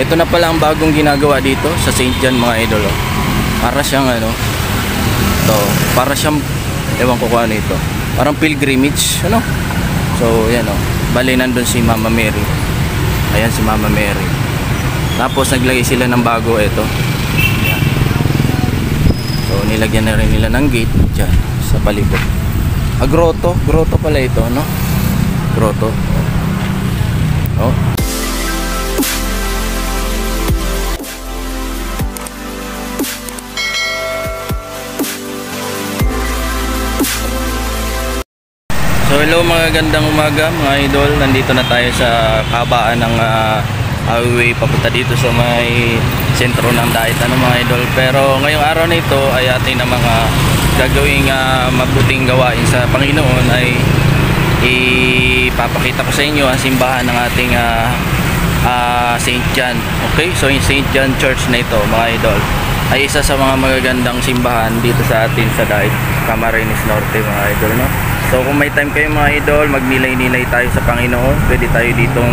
Ito na pala ang bagong ginagawa dito sa St. John mga idol. Oh. Para siyang ano, to, para siyang, ewan ko kung ano ito. Parang pilgrimage, ano? So, yan oh. Bali nandun si Mama Mary. Ayan si Mama Mary. Tapos naglagay sila ng bago ito. Ayan. So, nilagyan na rin nila ng gate dyan sa palibot. Grotto. Grotto pala ito, no? Grotto. Oh. So hello, mga gandang umaga mga idol. Nandito na tayo sa kabaan ng highway papunta dito sa may sentro ng Dait mga idol. Pero ngayong araw na ito ay atin na mga gagawing mabuting gawain sa Panginoon ay ipapakita ko sa inyo ang simbahan ng ating St. John. Okay, so yung St. John Church na ito mga idol ay isa sa mga magagandang simbahan dito sa atin sa Dait, Camarines Norte mga idol, no? So kung may time kayo mga idol, magnilay-nilay tayo sa Panginoon, pwede tayo ditong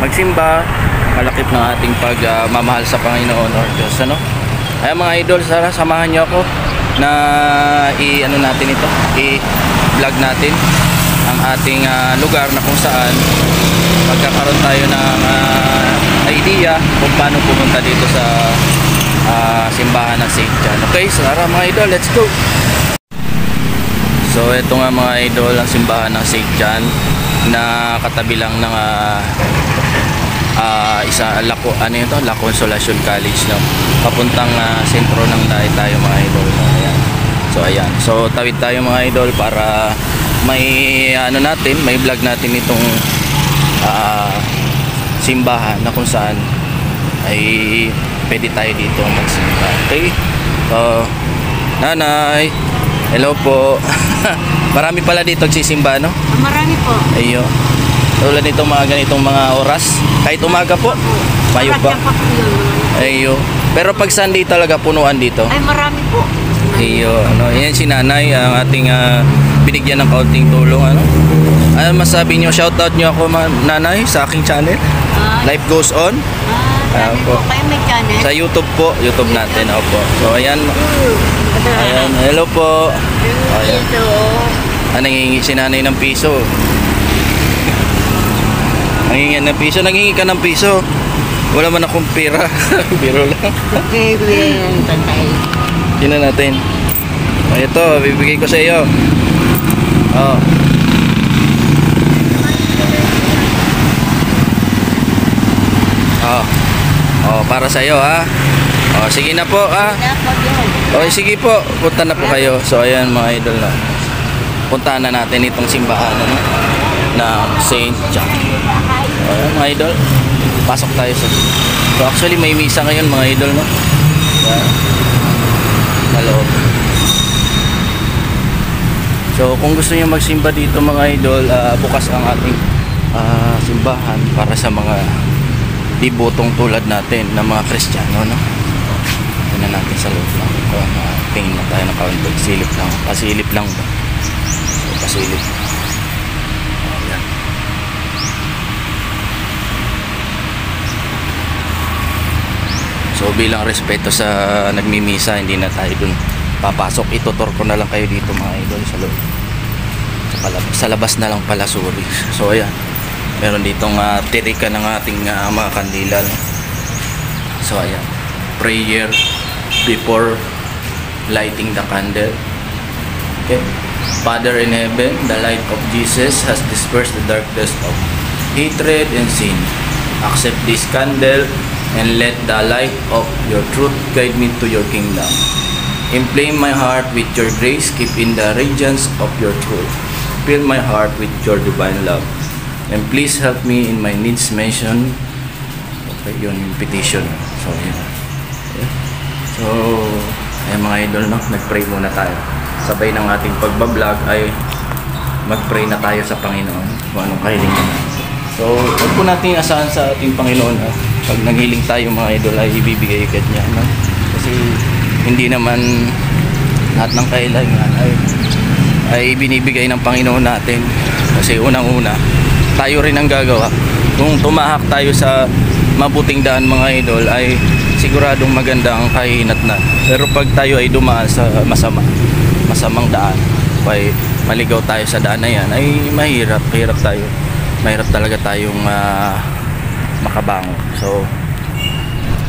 magsimba, malakip ng ating pagmamahal sa Panginoon or Diyos, ano? Ay mga idol, sana samahan niyo ako na i-ano natin ito, i-vlog natin ang ating lugar na kung saan magkakaroon tayo ng idea kung paano pumunta dito sa simbahan ng St. John. Okay, so tara mga idol, let's go! So ito nga mga idol ang simbahan ng St. John na katabi lang ng isa La Consolacion College, no? Papuntang sentro ng Dait tayo mga idol. Ayan. So ayan. So tawid tayo mga idol para may ano natin, may vlog natin itong simbahan na kung saan ay pwede tayo dito magsimba. Okay? So nanay, hello po. Marami pala dito nagsisimba, no? Marami po. Ayo. Tulad nito mga ganitong mga oras. Kahit umaga po. Mayo pa. Ayo. Pero pag Sunday talaga punuan dito. Ay marami po. Ayo. Ano, yan si nanay ang ating binigyan ng kaunting tulong, ano? Ano masabi niyo? Shoutout niyo ako nanay sa aking channel. Life Goes On. Sabi po kayo may channel. Sa YouTube po, YouTube natin, opo. So ayan. Ayan, hello po. Ayan. Nangingi si nanay ng piso. Nangingi ng piso, nangingi ka ng piso. Wala man akong pera. Biro lang. Okay, bantay. Yun na natin. Ito, bibigay ko sa iyo. Oh. Oh. Oh, para sa iyo ha. Oh, sige na po ha. Okay, sige po. Punta na po kayo. So ayan mga idol, no. Puntahan na natin itong simbahan, ano, ng St. John. So, ayan mga idol. Pasok tayo sa. So actually may misa ngayon mga idol, no. Hello. So kung gusto niyo magsimba dito mga idol, bukas ang ating simbahan para sa mga dibotong tulad natin ng mga Kristiyano, no? Tingnan natin sa loob lang. Tingin na tayo ng kaunti. Silip lang. Pasilip lang ba? So, pasilip. Ayan. So bilang respeto sa nagmimisa, hindi na tayo dun papasok. Itutur ko na lang kayo dito mga idol sa loob. Sa labas na lang pala, sorry. So ayan, meron ditong tirika ng ating mga kandila, no? So ayan, prayer before lighting the candle. Okay. Father in heaven, the light of Jesus has dispersed the darkness of hatred and sin. Accept this candle and let the light of your truth guide me to your kingdom. Inflame my heart with your grace, keep in the radiance of your truth. Fill my heart with your divine love. And please help me in my needs mentioned. Okay, yun yung petition. So, yun. Okay. So, ay mga idol, no? Nag-pray muna tayo. Sabay ng ating pagbablog ay mag-pray na tayo sa Panginoon kung anong kahiling naman. So, huwag po natin asahan sa ating Panginoon, ha? Pag naghiling tayo mga idol ay ibibigay agad niya, no? Kasi hindi naman lahat ng kailangan ay binibigay ng Panginoon natin. Kasi unang-una tayo rin ang gagawa. Kung tumahak tayo sa mabuting daan mga idol ay siguradong maganda ang kahinatnan. Pero pag tayo ay dumaan sa masamang daan, ay maligaw tayo sa daan na yan, ay mahirap talaga tayong makabangon. So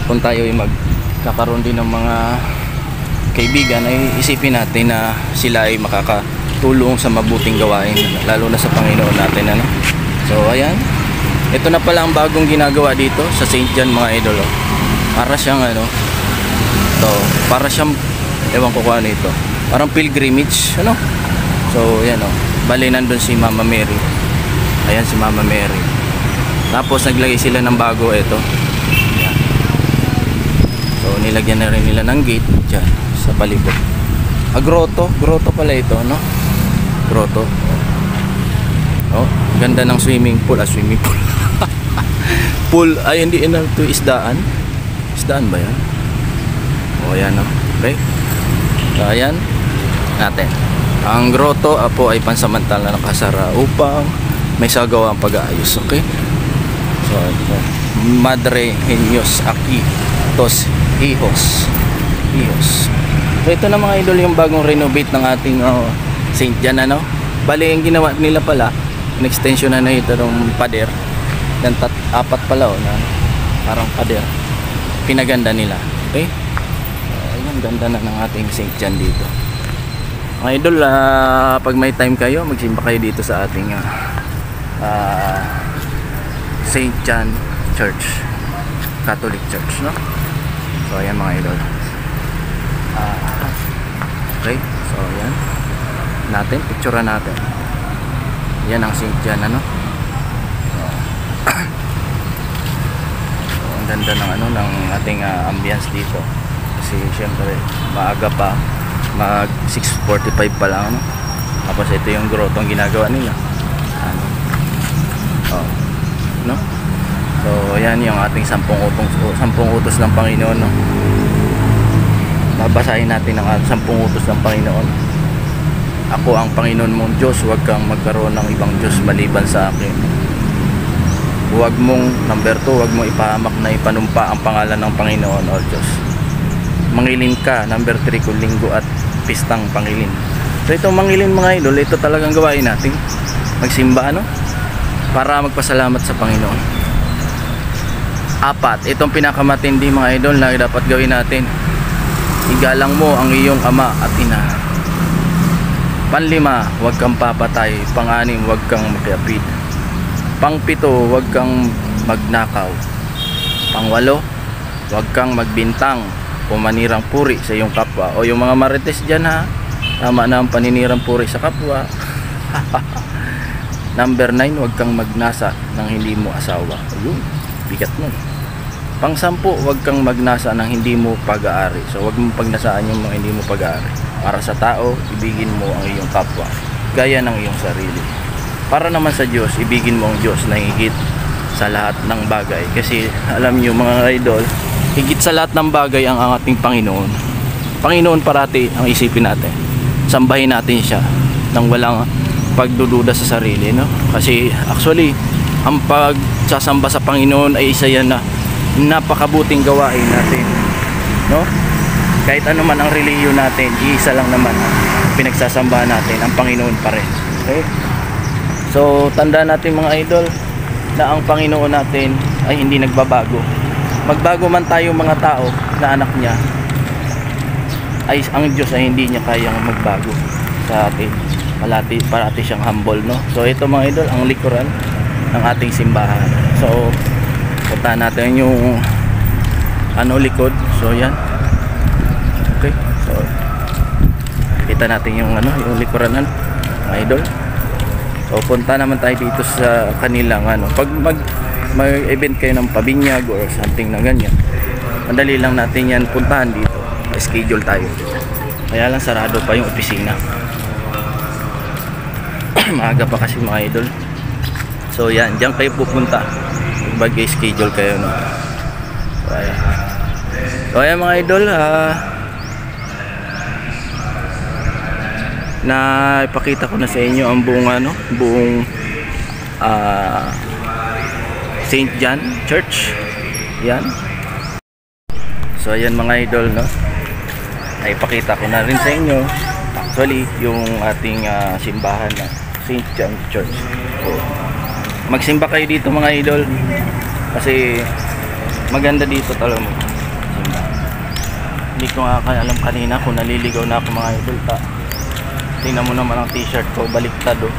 kung tayo ay magkakaroon din ng mga kaibigan, ay isipin natin na sila ay makakatulong sa mabuting gawain, lalo na sa Panginoon natin, ano? So ayan, ito na pala ang bagong ginagawa dito sa St. John mga idol, oh. Para siyang para siyang, ewan ko kung ano ito, parang pilgrimage, ano? So yan, oh. Bali nandun si Mama Mary. Ayan si Mama Mary. Tapos naglagay sila ng bago, ito. Ayan. So nilagyan na rin nila ng gate dyan sa palibot. Grotto pala ito, no? Grotto. Oh, ganda ng swimming pool. Swimming pool. Pool, ay hindi na ito, isdaan ba yan? O yan, no? Okay, so ayan natin, ang grotto po ay pansamantala nakasara upang may sagawa ang pag-aayos. Okay, so ito, Madre Genios Aquí Tos Hijos. So ito na mga idol yung bagong renovate ng ating St. John, ano? Bali yung ginawa nila pala, an extension na ito ng pader. Yan, apat pala, na parang pader, pinaganda nila. Okay, ayun, ganda na ng ating St. John dito mga idol. Pag may time kayo, magsimba kayo dito sa ating St. John Church, Catholic Church, no? So ayan mga idol. Okay, so ayan natin, picturean natin. Yan ang St. John, ano? Ganda ng ng ating ambience dito, kasi syempre maaga pa, mag 6:45 pa lang, ano? Tapos ito yung grotong ginagawa nila, ano? No? So ayan yung ating 10 utos ng Panginoon, no? Babasahin natin ang 10 utos ng Panginoon. Ako ang Panginoon mong Diyos, huwag kang magkaroon ng ibang Diyos maliban sa akin. Huwag mong, number 2, huwag mong ipahamak na ipanumpa ang pangalan ng Panginoon o Diyos. Mangilin ka, number 3, kung linggo at pistang pangilin. So itong mangilin mga idol, ito talagang gawain natin, magsimba, ano? Para magpasalamat sa Panginoon. 4, itong pinakamatindi mga idol na dapat gawin natin, igalang mo ang iyong ama at ina. 5, huwag kang papatay. 6, huwag kang magkapit. 7, huwag kang magnakaw. 8, huwag kang magbintang o manirang puri sa iyong kapwa. O yung mga marites dyan, ha, tama na ang paninirang puri sa kapwa. Number 9, huwag kang magnasa ng hindi mo asawa. Ayun, bigat nun. 10, huwag kang magnasa ng hindi mo pag-aari. So huwag mong pagnasaan yung mga hindi mo pag-aari. Para sa tao, ibigin mo ang iyong kapwa gaya ng iyong sarili. Para naman sa Diyos, ibigin mo ang Diyos na higit sa lahat ng bagay. Kasi alam niyo mga idol, higit sa lahat ng bagay ang ating Panginoon. Panginoon parati ang isipin natin. Sambahin natin siya nang walang pagdududa sa sarili, no? Kasi actually, ang pagsasamba sa Panginoon ay isa yan na napakabuting gawain natin, no? Kahit ano man ang relihiyon natin, iisa lang naman pinagsasambahan natin, ang Panginoon pa rin. Okay? So tandaan natin mga idol na ang Panginoon natin ay hindi nagbabago. Magbago man tayo mga tao na anak niya, ay ang Diyos ay hindi niya kayang magbago sa atin. Parati siyang humble, no? So ito mga idol, ang likuran ng ating simbahan. So punta natin yung likod. So yan. Okay. So kita natin yung yung likuran mga idol. So punta naman tayo dito sa kanilang pag mag-event kayo ng pabinyag or something na ganyan, madali lang natin yan puntahan dito. Schedule tayo. Kaya lang sarado pa yung opisina. Maaga pa kasi mga idol. So yan, diyan kayo pupunta. Mag-schedule kayo, no? So ayan mga idol, na ipakita ko na sa inyo ang buong St. John Church. Yan. So ayan mga idol, no, naipakita ko na rin sa inyo actually yung ating simbahan na St. John Church. So magsimba kayo dito mga idol kasi maganda dito talaga mo simba. Hindi ko nga alam kanina kung naliligaw na ako mga idol. Tingnan mo naman ang t-shirt ko, baliktad oh.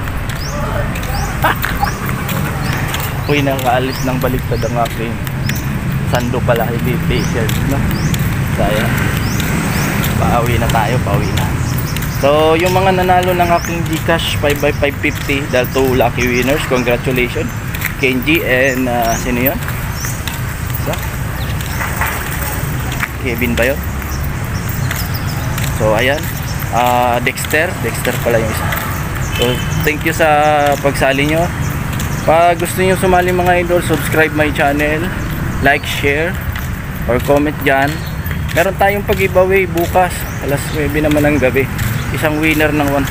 Uy, nakaalis ng baliktad ang aking sando pala, hindi t-shirt, no? Kaya pauwi na tayo, pauwi na. So yung mga nanalo ng aking Gcash 5x550 dahil 2 lucky winners, congratulations Kenji and sino yun? So, Kevin ba yun? So ayan, Dexter pala yung isa. So thank you sa pagsali nyo. Pag gusto niyo sumali mga idol, subscribe my channel, like, share or comment dyan. Meron tayong pag-giveaway bukas alas 9 naman ng gabi, isang winner ng 1,000.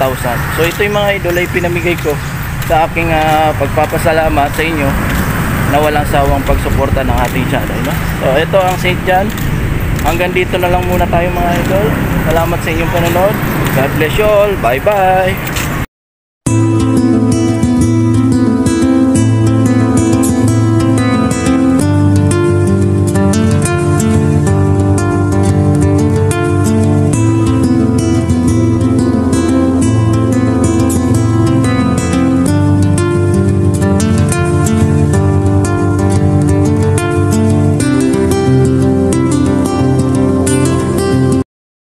So ito yung mga idol ay pinamigay ko sa aking pagpapasalamat sa inyo na walang sawang pagsuporta ng ating channel, no? So ito ang St. John. Hanggang dito na lang muna tayo mga idol. Salamat sa inyong panonood. God bless you all. Bye bye.